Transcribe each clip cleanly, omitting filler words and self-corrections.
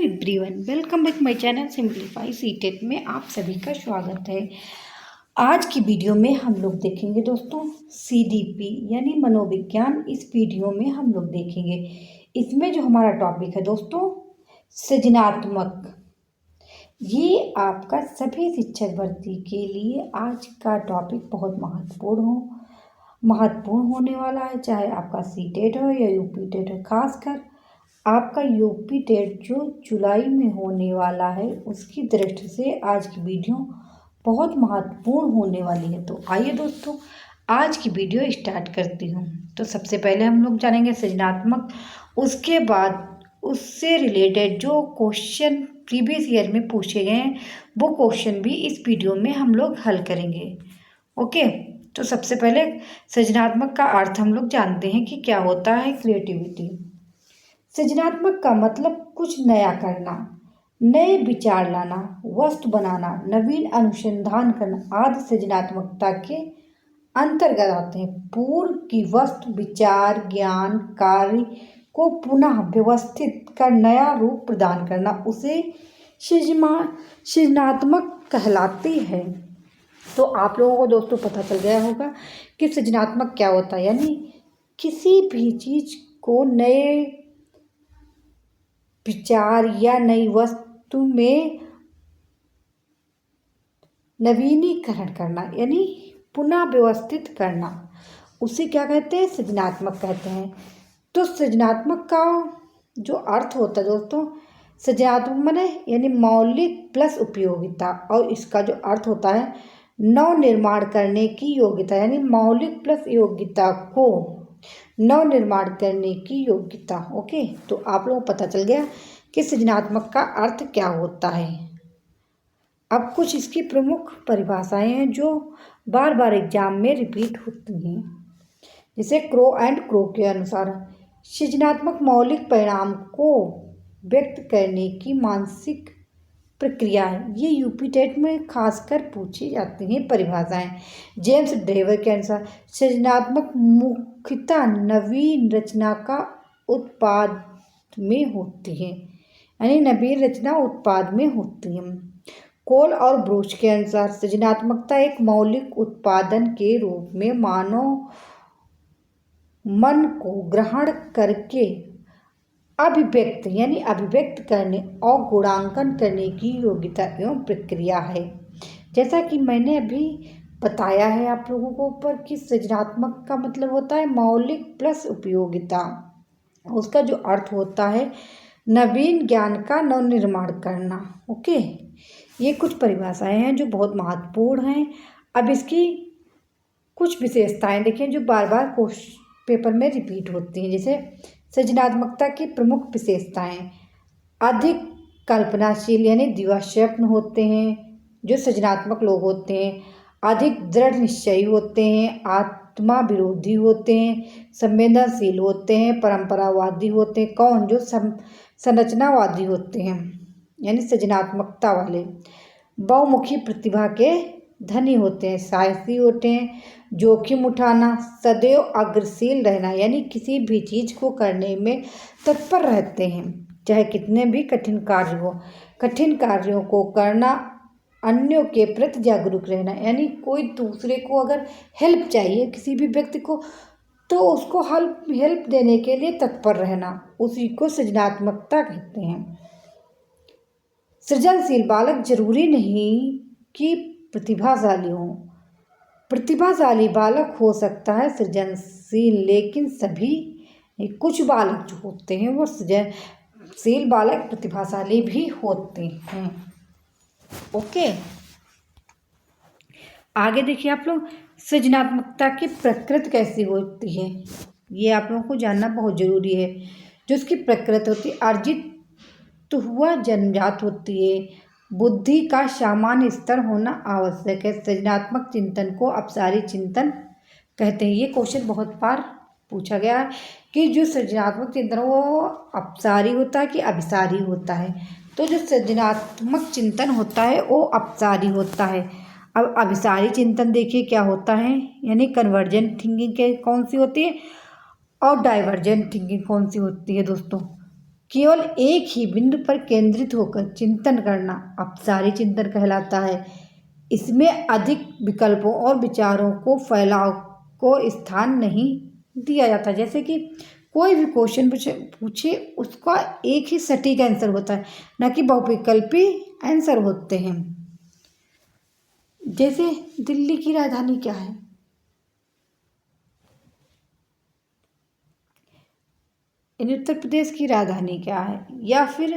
Everyone, welcome back my channel simplify CTET में आप सभी का स्वागत है। आज की वीडियो में हम लोग देखेंगे दोस्तों सीडीपी यानी मनोविज्ञान। इस वीडियो में हम लोग देखेंगे इसमें जो हमारा टॉपिक है दोस्तों सृजनात्मक। ये आपका सभी शिक्षक भर्ती के लिए आज का टॉपिक बहुत महत्वपूर्ण होने वाला है, चाहे आपका सीटेट हो या यूपी टेट हो। खासकर आपका यूपी टेट जो जुलाई में होने वाला है उसकी दृष्टि से आज की वीडियो बहुत महत्वपूर्ण होने वाली है। तो आइए दोस्तों आज की वीडियो स्टार्ट करती हूँ। तो सबसे पहले हम लोग जानेंगे सृजनात्मक, उसके बाद उससे रिलेटेड जो क्वेश्चन प्रीवियस ईयर में पूछे गए हैं वो क्वेश्चन भी इस वीडियो में हम लोग हल करेंगे। ओके, तो सबसे पहले सृजनात्मक का अर्थ हम लोग जानते हैं कि क्या होता है। क्रिएटिविटी, सृजनात्मक का मतलब कुछ नया करना, नए विचार लाना, वस्तु बनाना, नवीन अनुसंधान करना आदि सृजनात्मकता के अंतर्गत आते हैं। पूर्व की वस्तु, विचार, ज्ञान, कार्य को पुनः व्यवस्थित कर नया रूप प्रदान करना उसे सृजनात्मक कहलाती है। तो आप लोगों को दोस्तों पता चल गया होगा कि सृजनात्मक क्या होता है, यानी किसी भी चीज को नए विचार या नई वस्तु में नवीनीकरण करना यानी पुनः व्यवस्थित करना, उसे क्या कहते हैं, सृजनात्मक कहते हैं। तो सृजनात्मक का जो अर्थ होता है दोस्तों, सृजनात्मक माने यानी मौलिक प्लस उपयोगिता, और इसका जो अर्थ होता है नव निर्माण करने की योग्यता, यानी मौलिक प्लस योग्यता को नव निर्माण करने की योग्यता। ओके, तो आप लोगों को पता चल गया कि सृजनात्मक का अर्थ क्या होता है। अब कुछ इसकी प्रमुख परिभाषाएं हैं जो बार बार एग्जाम में रिपीट होती हैं। जैसे क्रो एंड क्रो के अनुसार सृजनात्मक मौलिक परिणाम को व्यक्त करने की मानसिक प्रक्रिया है। ये यूपी टेट में खासकर पूछी जाती हैं परिभाषाएं। जेम्स ड्रेवर के अनुसार सृजनात्मक मुख्यतः नवीन रचना का उत्पाद में होती है, यानी नवीन रचना उत्पाद में होती है। कोल और ब्रूच के अनुसार सृजनात्मकता एक मौलिक उत्पादन के रूप में मानव मन को ग्रहण करके अभिव्यक्त करने और गुणांकन करने की योग्यता एवं प्रक्रिया है। जैसा कि मैंने अभी बताया है आप लोगों को ऊपर कि सृजनात्मक का मतलब होता है मौलिक प्लस उपयोगिता, उसका जो अर्थ होता है नवीन ज्ञान का नवनिर्माण करना। ओके, ये कुछ परिभाषाएं हैं जो बहुत महत्वपूर्ण हैं। अब इसकी कुछ विशेषताएं देखें जो बार बार पेपर में रिपीट होती हैं। जैसे सृजनात्मकता की प्रमुख विशेषताएं, अधिक कल्पनाशील यानी दिवास्वप्न होते हैं जो सृजनात्मक लोग होते हैं, अधिक दृढ़ निश्चयी होते हैं, आत्मा विरोधी होते हैं, संवेदनशील होते हैं, परंपरावादी होते हैं। कौन, जो संरचनावादी होते हैं यानी सृजनात्मकता वाले, बहुमुखी प्रतिभा के धनी होते हैं, साहसी होते हैं, जोखिम उठाना, सदैव अग्रशील रहना यानी किसी भी चीज को करने में तत्पर रहते हैं चाहे कितने भी कठिन कार्य हो। कठिन कार्यों को करना, अन्यों के प्रति जागरूक रहना यानी कोई दूसरे को अगर हेल्प चाहिए किसी भी व्यक्ति को तो उसको हेल्प देने के लिए तत्पर रहना, उसी को सृजनात्मकता कहते हैं। सृजनशील बालक जरूरी नहीं कि प्रतिभाशाली हो, प्रतिभाशाली बालक हो सकता है सृजनशील, लेकिन सभी कुछ बालक जो होते हैं वो सृजनशील बालक प्रतिभाशाली भी होते हैं। ओके, आगे देखिए आप लोग सृजनात्मकता की प्रकृति कैसी होती है, ये आप लोगों को जानना बहुत जरूरी है। जो इसकी प्रकृति होती है अर्जित हुआ जन्मजात होती है, बुद्धि का सामान्य स्तर होना आवश्यक है। सृजनात्मक चिंतन को अपसारी चिंतन कहते हैं। ये क्वेश्चन बहुत बार पूछा गया है कि जो सृजनात्मक चिंतन वो अपसारी होता है कि अभिसारी होता है। तो जो सृजनात्मक चिंतन होता है वो अपसारी होता है। अब अभिसारी चिंतन देखिए क्या होता है, यानी कन्वर्जेंट थिंकिंग के कौन सी होती है और डाइवर्जेंट थिंकिंग कौन सी होती है दोस्तों। केवल एक ही बिंदु पर केंद्रित होकर चिंतन करना अपसारी चिंतन कहलाता है। इसमें अधिक विकल्पों और विचारों को फैलाव को स्थान नहीं दिया जाता। जैसे कि कोई भी क्वेश्चन पूछे उसका एक ही सटीक आंसर होता है, ना कि बहुविकल्पी आंसर होते हैं। जैसे दिल्ली की राजधानी क्या है, उत्तर प्रदेश की राजधानी क्या है, या फिर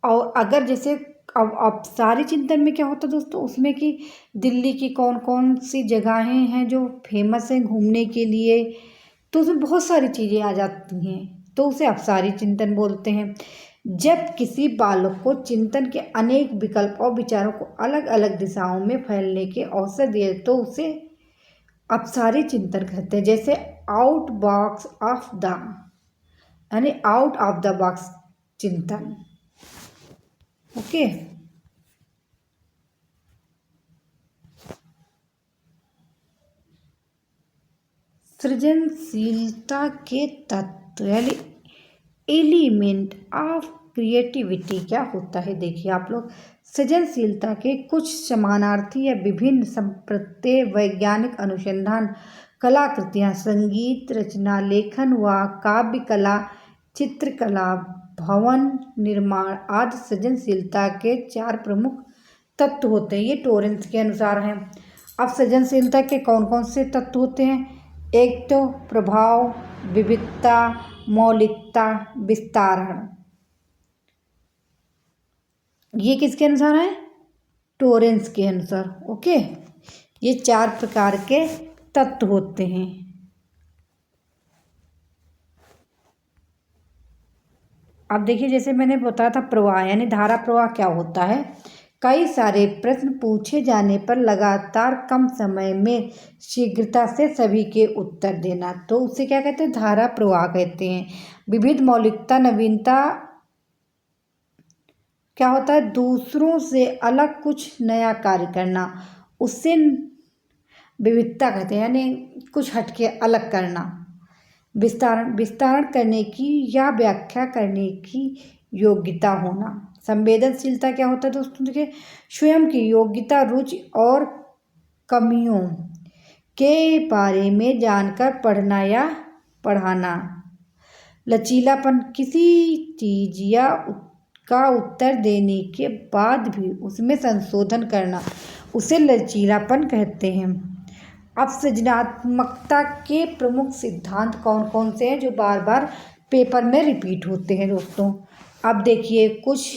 और अगर जैसे अब सारे चिंतन में क्या होता है दोस्तों, उसमें कि दिल्ली की कौन कौन सी जगहें हैं जो फेमस हैं घूमने के लिए, तो उसमें बहुत सारी चीज़ें आ जाती हैं, तो उसे अपसारी चिंतन बोलते हैं। जब किसी बालक को चिंतन के अनेक विकल्प और विचारों को अलग अलग दिशाओं में फैलने के अवसर दिए तो उसे अपसारी चिंतन कहते हैं। जैसे आउट बॉक्स ऑफ द यानी आउट ऑफ द बॉक्स चिंतन। ओके, सृजनशीलता के तत्व यानी एलिमेंट ऑफ क्रिएटिविटी क्या होता है, देखिए आप लोग। सृजनशीलता के कुछ समानार्थी या विभिन्न संप्रत्यय वैज्ञानिक अनुसंधान, कलाकृतियाँ, संगीत रचना, लेखन व काव्य कला, चित्रकला, भवन निर्माण आदि सृजनशीलता के 4 प्रमुख तत्व होते हैं। ये टोरेंस के अनुसार हैं। अब सृजनशीलता के कौन कौन से तत्व होते हैं? एक तो प्रभाव, विविधता, मौलिकता, विस्तारण। ये किसके अनुसार है? टोरेंस के अनुसार। ओके, ये 4 प्रकार के तत्व होते हैं। अब देखिए, जैसे मैंने बताया था प्रवाह यानी धारा प्रवाह क्या होता है। कई सारे प्रश्न पूछे जाने पर लगातार कम समय में शीघ्रता से सभी के उत्तर देना, तो उसे क्या कहते हैं? धारा प्रवाह कहते हैं। विविध, मौलिकता, नवीनता क्या होता है? दूसरों से अलग कुछ नया कार्य करना, उससे विविधता कहते हैं, यानी कुछ हटके अलग करना। विस्तारण, विस्तारण करने की या व्याख्या करने की योग्यता होना। संवेदनशीलता क्या होता है दोस्तों? देखिए, स्वयं की योग्यता, रुचि और कमियों के बारे में जानकर पढ़ना या पढ़ाना। लचीलापन, किसी चीज या का उत्तर देने के बाद भी उसमें संशोधन करना, उसे लचीलापन कहते हैं। अब सृजनात्मकता के प्रमुख सिद्धांत कौन कौन से हैं जो बार बार पेपर में रिपीट होते हैं दोस्तों? अब देखिए कुछ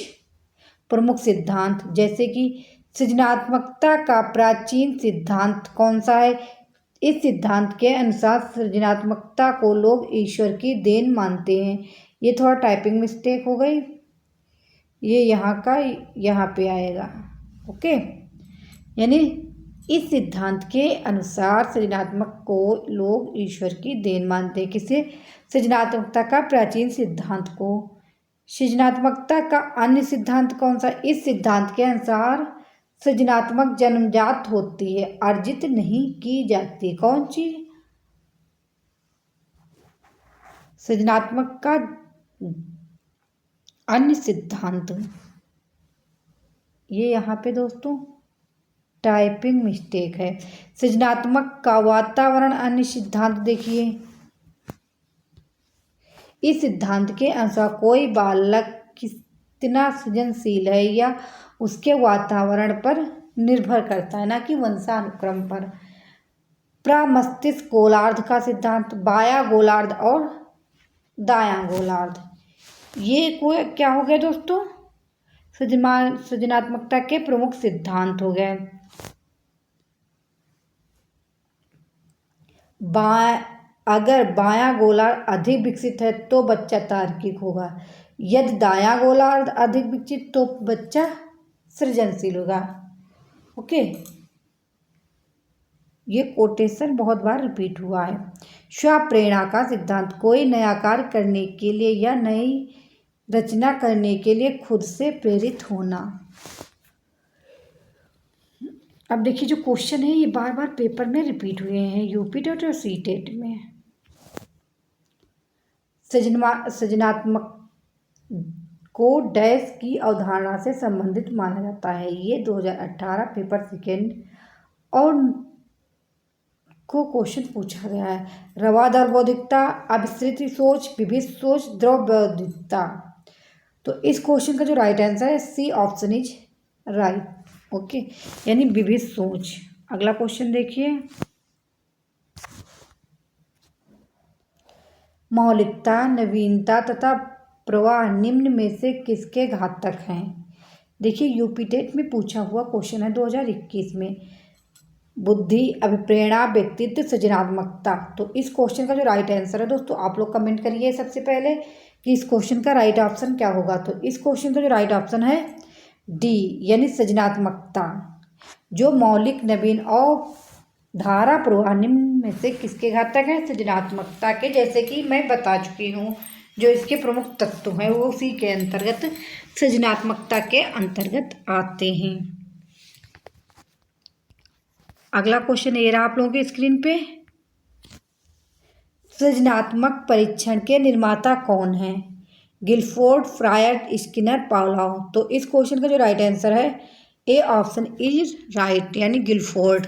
प्रमुख सिद्धांत, जैसे कि सृजनात्मकता का प्राचीन सिद्धांत कौन सा है? इस सिद्धांत के अनुसार सृजनात्मकता को लोग ईश्वर की देन मानते हैं। ये थोड़ा टाइपिंग मिस्टेक हो गई, ये यहाँ का यहाँ पे आएगा। ओके, यानी इस सिद्धांत के अनुसार सृजनात्मक को लोग ईश्वर की देन मानते हैं। किसे? सृजनात्मकता का प्राचीन सिद्धांत को। सृजनात्मकता का अन्य सिद्धांत कौन सा? इस सिद्धांत के अनुसार सृजनात्मक जन्मजात होती है, अर्जित नहीं की जाती। कौन चीज? सृजनात्मक का अन्य सिद्धांत, ये यहाँ पे दोस्तों टाइपिंग मिस्टेक है। सृजनात्मक का वातावरण अन्य सिद्धांत देखिए। इस सिद्धांत के अनुसार कोई बालक कितना सृजनशील है या उसके वातावरण पर निर्भर करता है, ना कि वंशानुक्रम पर। प्रमस्तिष्क गोलार्ध का सिद्धांत, बायां गोलार्ध और दायां गोलार्ध, ये कोई क्या हो गया दोस्तों? सृजनात्मकता के प्रमुख सिद्धांत हो गए। अगर बायां गोलार्ध अधिक विकसित है तो बच्चा तार्किक होगा, यदि दायां गोलार्ध अधिक विकसित तो बच्चा सृजनशील होगा। ओके, ये कोटेशन बहुत बार रिपीट हुआ है। स्वप्रेरणा का सिद्धांत, कोई नया कार्य करने के लिए या नई रचना करने के लिए खुद से प्रेरित होना। अब देखिए जो क्वेश्चन है ये बार बार पेपर में रिपीट हुए हैं, यूपी टेट और सी टेट में। सृजनात्मक को डैश की अवधारणा से संबंधित माना जाता है। ये 2018 पेपर सेकेंड और को क्वेश्चन पूछा गया है। रवादार बौद्धिकता, अभिसृति सोच, विविध सोच, द्रव बौद्धिकता। तो इस क्वेश्चन का जो राइट आंसर है C option is right. Okay, यानी विविध सोच। अगला क्वेश्चन देखिए, मौलिकता, नवीनता तथा प्रवाह निम्न में से किसके घातक हैं? देखिए, यूपी टेट में पूछा हुआ क्वेश्चन है 2021 में। बुद्धि, अभिप्रेरणा, व्यक्तित्व, सृजनात्मकता। तो इस क्वेश्चन का जो राइट आंसर है दोस्तों, आप लोग कमेंट करिए सबसे पहले कि इस क्वेश्चन का राइट ऑप्शन क्या होगा। तो इस क्वेश्चन का जो राइट ऑप्शन है डी, यानी सृजनात्मकता। जो मौलिक, नवीन और धारा प्रवाह निम्न में से किसके घातक है? सृजनात्मकता के। जैसे कि मैं बता चुकी हूँ, जो इसके प्रमुख तत्व हैं वो उसी के अंतर्गत सृजनात्मकता के अंतर्गत आते हैं। अगला क्वेश्चन ये रहा आप लोगों की स्क्रीन पे, सृजनात्मक परीक्षण के निर्माता कौन हैं? Guilford, Freud, Skinner, Pavlov. तो इस क्वेश्चन का जो राइट आंसर है ए ऑप्शन इज राइट, यानी गिलफोर्ड।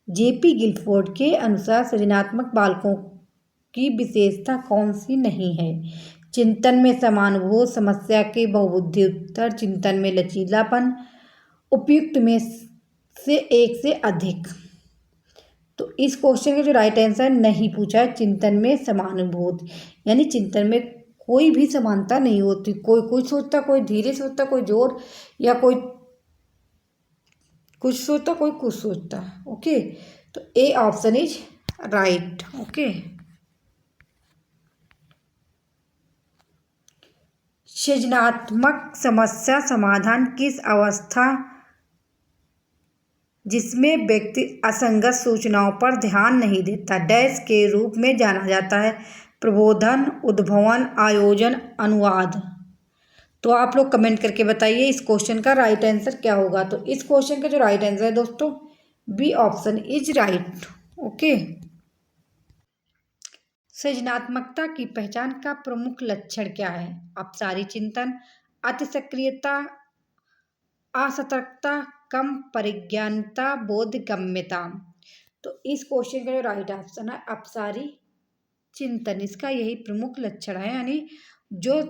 जेपी गिलफोर्ड के अनुसार सृजनात्मक बालकों की विशेषता कौन सी नहीं है? चिंतन में समानुभूत, समस्या के बहुबुद्धि उत्तर, चिंतन में लचीलापन, उपयुक्त में से एक से अधिक। तो इस क्वेश्चन का जो राइट आंसर नहीं पूछा है चिंतन में समानुभूत, यानी चिंतन में कोई भी समानता नहीं होती। कोई कुछ सोचता, कोई धीरे सोचता, कोई जोर, या कोई कुछ सोचता, कोई कुछ सोचता। ओके, तो ए ऑप्शन इज राइट। ओके, सृजनात्मक समस्या समाधान किस अवस्था जिसमें व्यक्ति असंगत सूचनाओं पर ध्यान नहीं देता डैश के रूप में जाना जाता है? प्रबोधन, उद्भवन, आयोजन, अनुवाद। तो आप लोग कमेंट करके बताइए इस क्वेश्चन का राइट आंसर क्या होगा। तो इस क्वेश्चन का जो राइट आंसर है दोस्तों B option is right. Okay, सृजनात्मकता की पहचान का प्रमुख लक्षण क्या है? अपसारी चिंतन, अति सक्रियता, असतर्कता, कम परिज्ञानता, बोधगम्यता। तो इस क्वेश्चन का जो राइट ऑप्शन है अपसारी चिंतन। इसका यही प्रमुख लक्षण है, यानी जो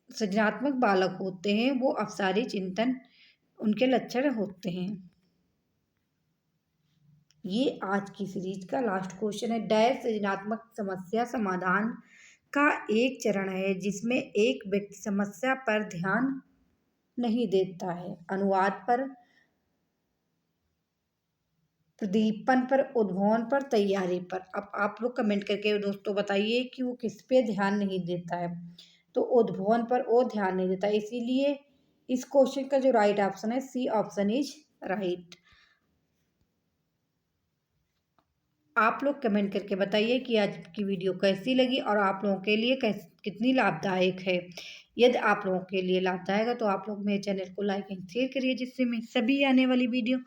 सृजनात्मक बालक होते हैं वो अपसारी चिंतन उनके लक्षण होते हैं। ये आज की सीरीज का लास्ट क्वेश्चन है। डैश सृजनात्मक समस्या समाधान का एक चरण है जिसमें एक व्यक्ति समस्या पर ध्यान नहीं देता है। अनुवाद पर, प्रदीपन पर, उद्भवन पर, तैयारी पर। अब आप लोग कमेंट करके दोस्तों बताइए कि वो किस पे ध्यान नहीं देता है। तो उद्भवन पर वो ध्यान नहीं देता, इसीलिए इस क्वेश्चन का जो राइट ऑप्शन है सी ऑप्शन इज राइट। आप लोग कमेंट करके बताइए कि आज की वीडियो कैसी लगी और आप लोगों के लिए कितनी लाभदायक है। यदि आप लोगों के लिए लाभदायक है तो आप लोग मेरे चैनल को लाइक एंड शेयर करिए, जिससे मैं सभी आने वाली वीडियो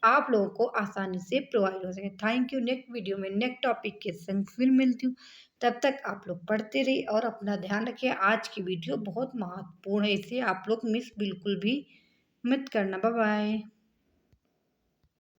आप लोगों को आसानी से प्रोवाइड हो सके। Thank you. नेक्स्ट वीडियो में नेक्स्ट टॉपिक के संग फिर मिलती हूँ। तब तक आप लोग पढ़ते रहिए और अपना ध्यान रखिए। आज की वीडियो बहुत महत्वपूर्ण है, इसे आप लोग मिस बिल्कुल भी मत करना। Bye bye.